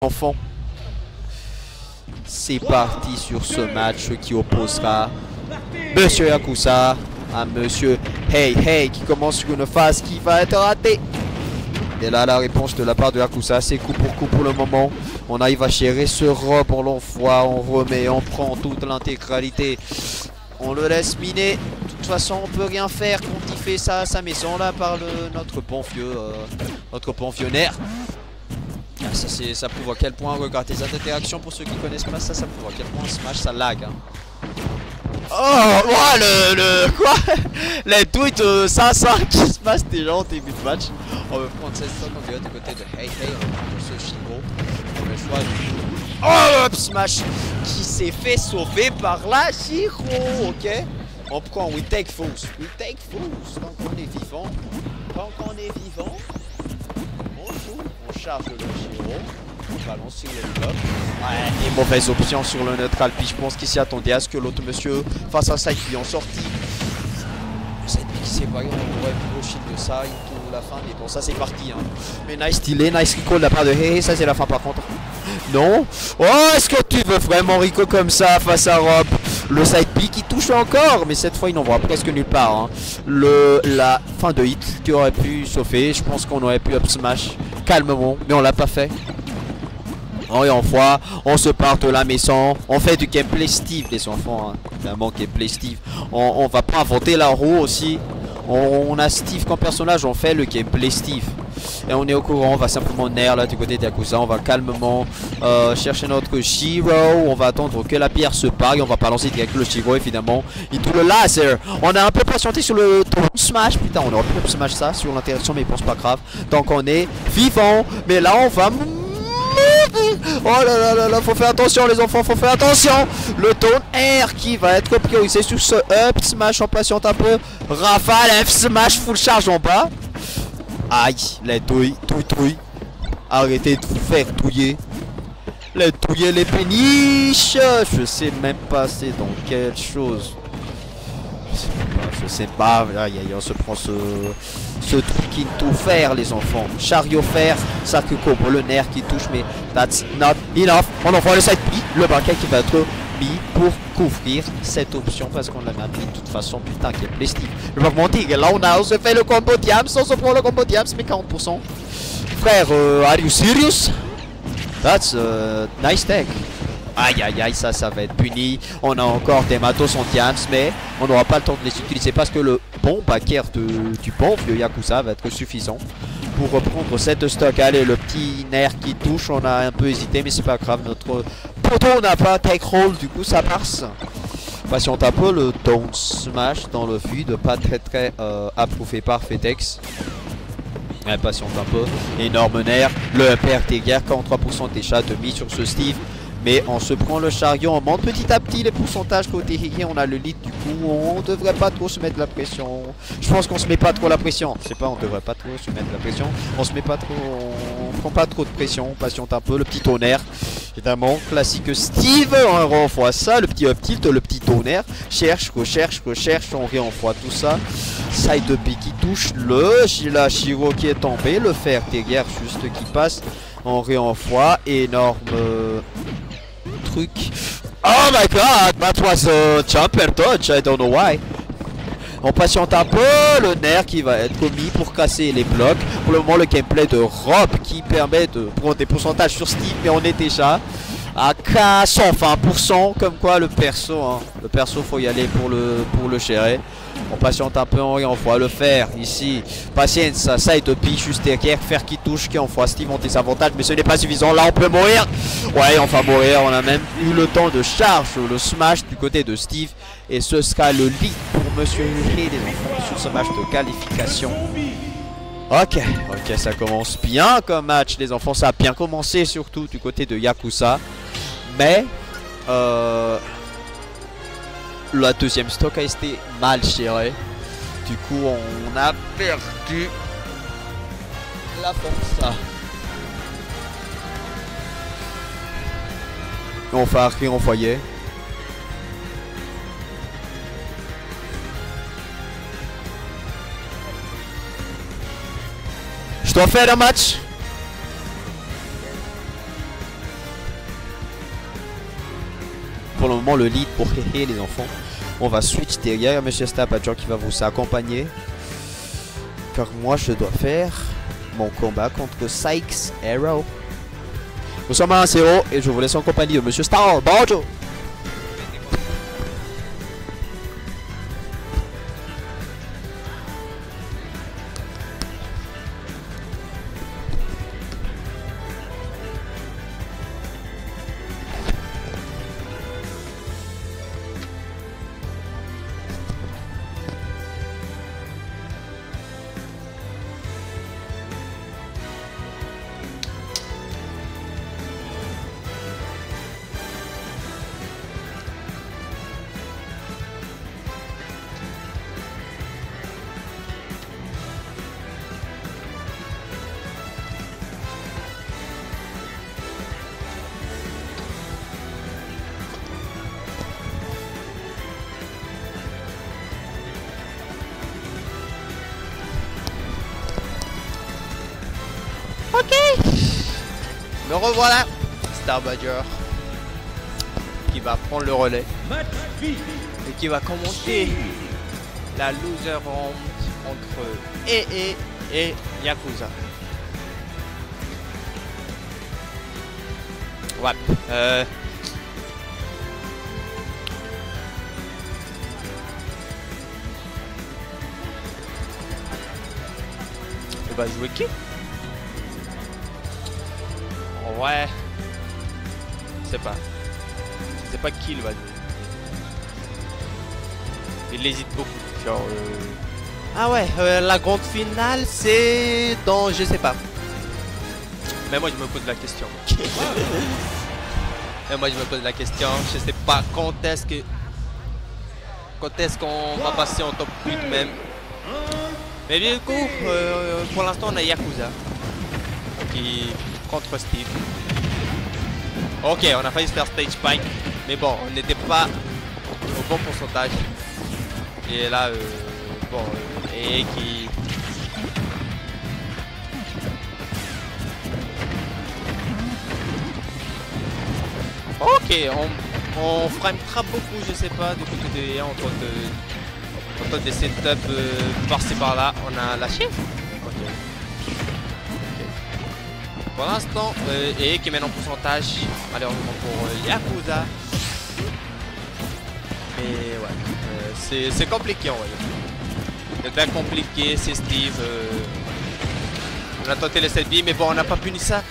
Enfants, c'est parti sur ce match qui opposera Monsieur Yakuza à Monsieur Hey Hey qui commence sur une phase qui va être ratée. Et là la réponse de la part de Yakuza, c'est coup pour le moment. On arrive à gérer ce rob, on l'envoie, on remet, on prend toute l'intégralité. On le laisse miner. De toute façon on peut rien faire quand il fait ça à sa maison là par notre bon vieux nerf. Ça prouve à quel point, regardez les interactions pour ceux qui connaissent pas ça prouve à quel point Smash ça lag hein. Oh ouais, quoi. Les tweets 5-5 qui se passent déjà en début de match. On va prendre 16 secondes, on dirait du côté de Hey Hey, on va prendre ce Shiro. On va choix du... Oh hop, Smash qui s'est fait sauver par la Shiro, ok. On prend We Take Fools, tant qu'on est vivant, on charge le Shiro, on balance sur le bloc. Ouais, et mauvaise option sur le neutral, puis je pense qu'il s'y attendait à ce que l'autre monsieur fasse un side puis en sortie. Cette pique c'est pas grave, on aurait pu au shield de ça, il tourne la fin, mais bon ça c'est parti hein. Mais nice delay, nice recall de la part de Hey, ça c'est la fin par contre. Non. Oh, est-ce que tu veux vraiment Rico comme ça face à Rob? Le side pick il touche encore, mais cette fois il n'en voit presque nulle part hein. La fin de hit qui aurait pu sauver, je pense qu'on aurait pu up smash calmement, mais on l'a pas fait. Oh, et on voit, on se part de la maison, on fait du gameplay Steve les enfants, hein. Vraiment gameplay Steve. On va pas inventer la roue aussi. On a Steve comme personnage, on fait le gameplay Steve. Et on est au courant, on va simplement nerf là du côté de Yakuza, on va calmement chercher notre Shiro, on va attendre que la pierre se pague, on va pas lancer direct le Shiro évidemment. Il trouve le laser, on a un peu patienté sur le smash, putain on aurait pu smash ça sur l'interaction mais bon c'est pas grave. Donc on est vivant, mais là on va... Oh là là, faut faire attention les enfants, faut faire attention. Le taunt R qui va être priorisé sur ce up smash, on patiente un peu. Rafale, F smash, full charge en bas. Aïe, les douilles. Arrêtez de vous faire touiller. Les touiller les péniches. Je sais même pas c'est dans quelle chose. Je sais pas, aïe aïe, on se prend ce truc qui tout faire les enfants. Chariot fer, ça que combo le nerf qui touche, mais that's not enough. On envoie le side P, le baquet qui va être mis pour couvrir cette option parce qu'on l'a mis de toute façon. Putain, quel plaisir. Je vais pas mentir, là on se fait le combo Diams, on se prend le combo Diams, mais 40%. Frère, are you serious? That's nice tech. Aïe aïe aïe, ça va être puni. On a encore des matos en Diams, mais on n'aura pas le temps de les utiliser parce que le bon backer du bon vieux Yakuza va être suffisant pour reprendre cette stock. Allez, le petit nerf qui touche, on a un peu hésité, mais c'est pas grave. Notre poteau n'a pas take roll, du coup ça passe. Patiente un peu, le down smash dans le vide, pas très approuvé par Fetex. Ouais, patiente un peu, énorme nerf. Le père des guerres, 43% des chats de mis sur ce Steve. Mais on se prend le chariot, on monte petit à petit les pourcentages côté Hiki, on a le lead du coup, on devrait pas trop se mettre la pression. Je pense qu'on se met pas trop la pression, je sais pas, on devrait pas trop se mettre la pression. On se met pas trop, on prend pas trop de pression, on patiente un peu, le petit tonnerre. Évidemment, classique Steve, on renvoie ça, le petit up tilt, le petit tonnerre. Cherche, recherche, on réenvoie tout ça. Side B qui touche, la Shiro qui est tombé, le fer des guerres juste qui passe. On réenvoie, énorme... truc. Oh my god, that was a jumper touch, I don't know why. On patiente un peu, le nerf qui va être mis pour casser les blocs. Pour le moment, le gameplay de Rob qui permet de prendre des pourcentages sur Steve, mais on est déjà à 120%, comme quoi le perso, hein. Le perso faut y aller pour le gérer. On patiente un peu, on réenvoie le fer ici. Patience, ça est depuis juste derrière. Fer qui touche, qui envoie Steve en désavantage, mais ce n'est pas suffisant. Là, on peut mourir. Ouais, on va mourir. On a même eu le temps de charge le smash du côté de Steve. Et ce sera le lead pour Monsieur Hey, les enfants, sur ce match de qualification. Ok, ça commence bien comme match, les enfants. Ça a bien commencé, surtout du côté de Yakuza. Mais, la deuxième stock a été mal gérée. Du coup, on a perdu la force. On va réenvoyer. Je dois faire un match. pour le moment le lead pour Hehe les enfants. On va switch derrière Monsieur Starbatcher qui va vous accompagner. Car moi je dois faire mon combat contre Sykes Arrow. Nous sommes à 1-0 et je vous laisse en compagnie de Monsieur Starbatcher. Ok. Me revoilà. Starbatcher qui va prendre le relais et qui va commenter la loser round entre EE et Yakuza. Ouais. On va jouer qui? Ouais. C'est pas qui il va jouer. Il hésite beaucoup. Genre ah ouais, la grande finale c'est dans je sais pas. Mais moi je me pose la question. Mais moi je me pose la question, je sais pas quand est-ce qu'on va passer en top 8 même. Mais du coup, pour l'instant on a Yakuza qui contre Steve. Ok, on a failli se faire stage spike, mais bon, on n'était pas au bon pourcentage. Et là, bon, et qui... Ok, on framera beaucoup, je sais pas, du côté de EA, entre des setups par-ci par-là. On a lâché. Pour l'instant, et qui mène en pourcentage, malheureusement pour Yakuza. Mais ouais, c'est compliqué en vrai. C'est bien compliqué, c'est Steve. On a tenté le 7B, mais bon, on n'a pas puni ça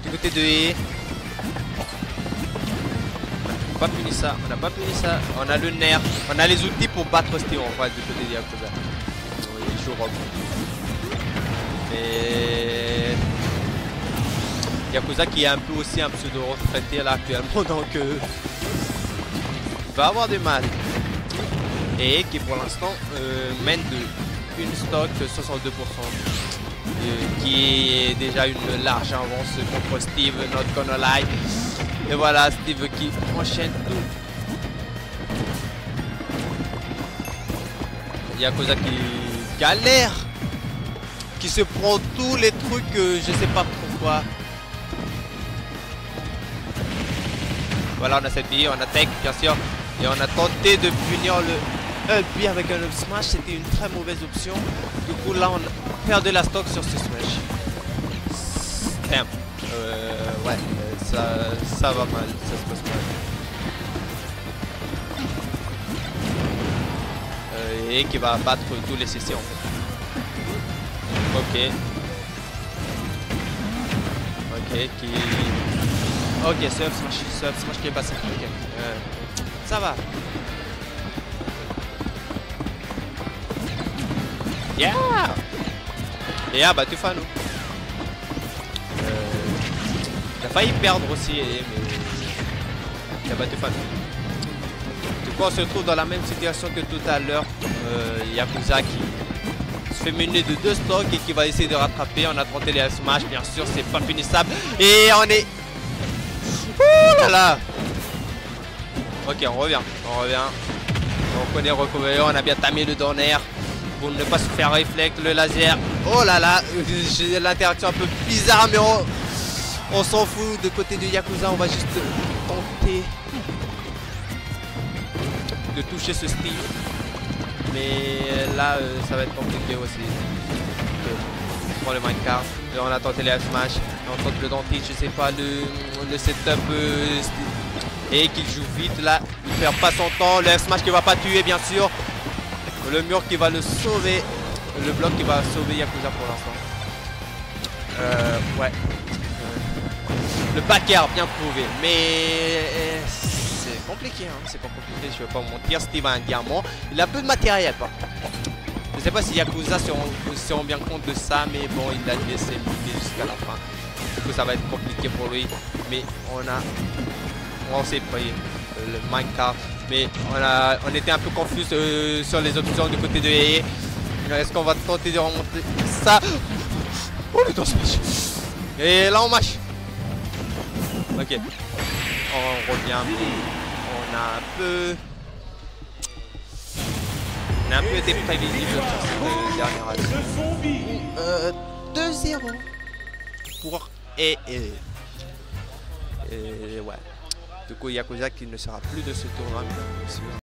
du côté de E. On n'a pas puni ça, on a le nerf, on a les outils pour battre Steve en face du côté de Yakuza. Il joue rock. Mais... Yakuza qui est un peu aussi un pseudo retraité là actuellement, donc il va avoir du mal. Et qui pour l'instant mène de une stock 62%, qui est déjà une large avance contre Steve, not gonna lie. Et voilà Steve qui enchaîne tout. Yakuza qui galère, qui se prend tous les trucs, je sais pas pourquoi. Voilà, on a cette bille, on a tech bien sûr, et on a tenté de punir le up B avec un up smash, c'était une très mauvaise option. Du coup là on a perdu la stock sur ce smash. Damn. Ouais, ça va mal, ça se passe mal. Et qui va battre tous les CC en fait. Ok. Ok, qui... Ok, ce up smash qui est passé. Ok. Ça va. Yeah! Et ah bah tu fais nous. Il a failli perdre aussi, mais il a battu Fanu. Du coup on se retrouve dans la même situation que tout à l'heure. Yakuza qui se fait mener de 2 stocks et qui va essayer de rattraper. On a tenté les smash, bien sûr, c'est pas punissable. Et on est... Ouh là là! Ok, on revient. On connaît recover, on a bien tamé le donner pour ne pas se faire réflect le laser. Oh là là, j'ai l'interaction un peu bizarre, mais on s'en fout. De côté de Yakuza, on va juste tenter de toucher ce stream. Mais là, ça va être compliqué aussi. Pour le Minecraft. Et on a tenté les F-Smash. On tente le dentiste, je sais pas, le setup. Et qu'il joue vite là. Il perd pas son temps. Le F-Smash qui va pas tuer, bien sûr. Le mur qui va le sauver. Le bloc qui va sauver Yakuza pour l'instant. Ouais. Le backer bien trouvé. Mais c'est compliqué, hein. C'est pas compliqué, je vais pas vous mentir. Steve a un diamant. Il a peu de matériel par contre. Je sais pas si Yakuza se rend bien compte de ça, mais bon, il a laissé lutter jusqu'à la fin. Du coup, ça va être compliqué pour lui. Mais on s'est pris le Minecraft. Mais on était un peu confus sur les options du côté de EA. Est-ce qu'on va tenter de remonter ça? Oh, le dos smash. Et là, on mâche. Ok. On revient. On a un peu été prévisible sur cette dernière action. 2-0 pour et ouais. Du coup, Yakuza qui ne sera plus de ce tournoi.